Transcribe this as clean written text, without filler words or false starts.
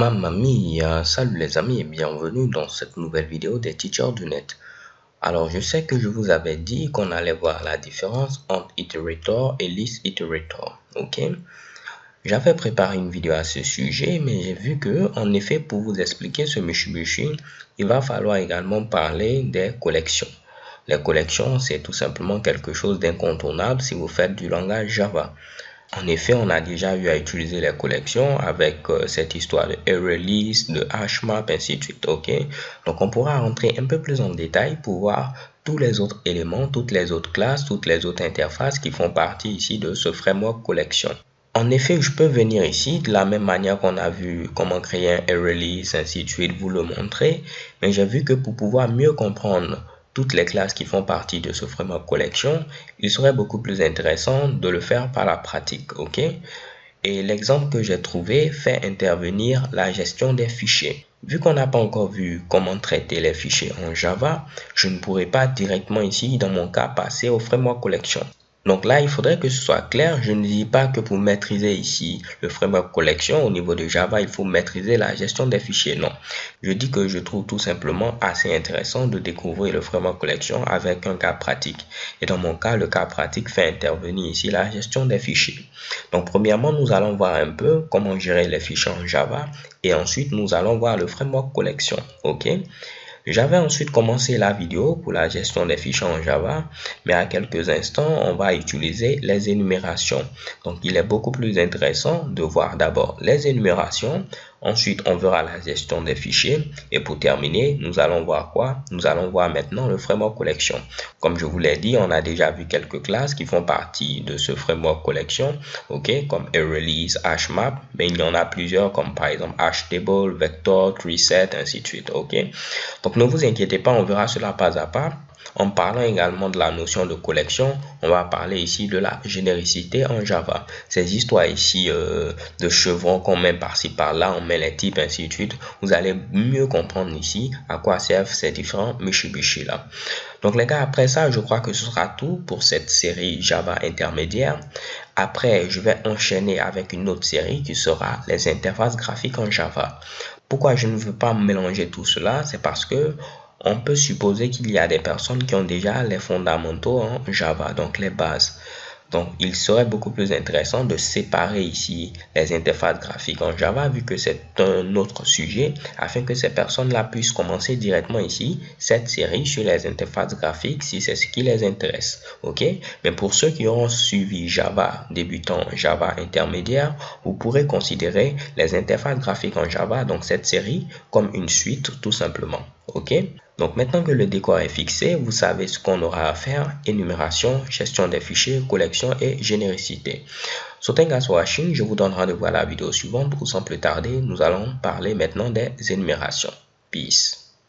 Mamma mia, salut les amis et bienvenue dans cette nouvelle vidéo des Teachers du Net. Alors je sais que je vous avais dit qu'on allait voir la différence entre iterator et list iterator, ok? J'avais préparé une vidéo à ce sujet, mais j'ai vu que, en effet, pour vous expliquer ce Mitsubishi, il va falloir également parler des collections. Les collections, c'est tout simplement quelque chose d'incontournable si vous faites du langage Java. En effet, on a déjà eu à utiliser les collections avec cette histoire de ArrayList, de HMap, ainsi de suite, ok? Donc, on pourra rentrer un peu plus en détail pour voir tous les autres éléments, toutes les autres classes, toutes les autres interfaces qui font partie ici de ce framework collection. En effet, je peux venir ici de la même manière qu'on a vu comment créer un ArrayList, ainsi de suite, vous le montrer, mais j'ai vu que pour pouvoir mieux comprendre toutes les classes qui font partie de ce framework collection, il serait beaucoup plus intéressant de le faire par la pratique, ok? Et l'exemple que j'ai trouvé fait intervenir la gestion des fichiers. Vu qu'on n'a pas encore vu comment traiter les fichiers en Java, je ne pourrais pas directement ici, dans mon cas, passer au framework collection. Donc là, il faudrait que ce soit clair. Je ne dis pas que pour maîtriser ici le framework collection au niveau de Java, il faut maîtriser la gestion des fichiers. Non. Je dis que je trouve tout simplement assez intéressant de découvrir le framework collection avec un cas pratique. Et dans mon cas, le cas pratique fait intervenir ici la gestion des fichiers. Donc premièrement, nous allons voir un peu comment gérer les fichiers en Java et ensuite nous allons voir le framework collection. Ok? J'avais ensuite commencé la vidéo pour la gestion des fichiers en Java, mais à quelques instants, on va utiliser les énumérations. Donc, il est beaucoup plus intéressant de voir d'abord les énumérations, ensuite on verra la gestion des fichiers, et pour terminer, nous allons voir quoi? Nous allons voir maintenant le framework collection. Comme je vous l'ai dit, on a déjà vu quelques classes qui font partie de ce framework collection, ok, comme ArrayList, HMap, mais il y en a plusieurs comme par exemple HTable, Vector, TreeSet, ainsi de suite, ok. Donc ne vous inquiétez pas, on verra cela pas à pas. En parlant également de la notion de collection, on va parler ici de la généricité en Java. Ces histoires ici de chevrons qu'on met par-ci par-là, on met les types, ainsi de suite. Vous allez mieux comprendre ici à quoi servent ces différents Mitsubishi là. Donc les gars, après ça, je crois que ce sera tout pour cette série Java intermédiaire. Après, je vais enchaîner avec une autre série qui sera les interfaces graphiques en Java. Pourquoi je ne veux pas mélanger tout cela? C'est parce que on peut supposer qu'il y a des personnes qui ont déjà les fondamentaux en Java, donc les bases. Donc, il serait beaucoup plus intéressant de séparer ici les interfaces graphiques en Java vu que c'est un autre sujet afin que ces personnes-là puissent commencer directement ici cette série sur les interfaces graphiques si c'est ce qui les intéresse. Ok? Mais pour ceux qui auront suivi Java débutant, Java intermédiaire, vous pourrez considérer les interfaces graphiques en Java, donc cette série, comme une suite tout simplement. Ok? Donc maintenant que le décor est fixé, vous savez ce qu'on aura à faire: énumération, gestion des fichiers, collection et généricité. So thanks guys for watching, je vous donne rendez-vous à la vidéo suivante où sans plus tarder, nous allons parler maintenant des énumérations. Peace.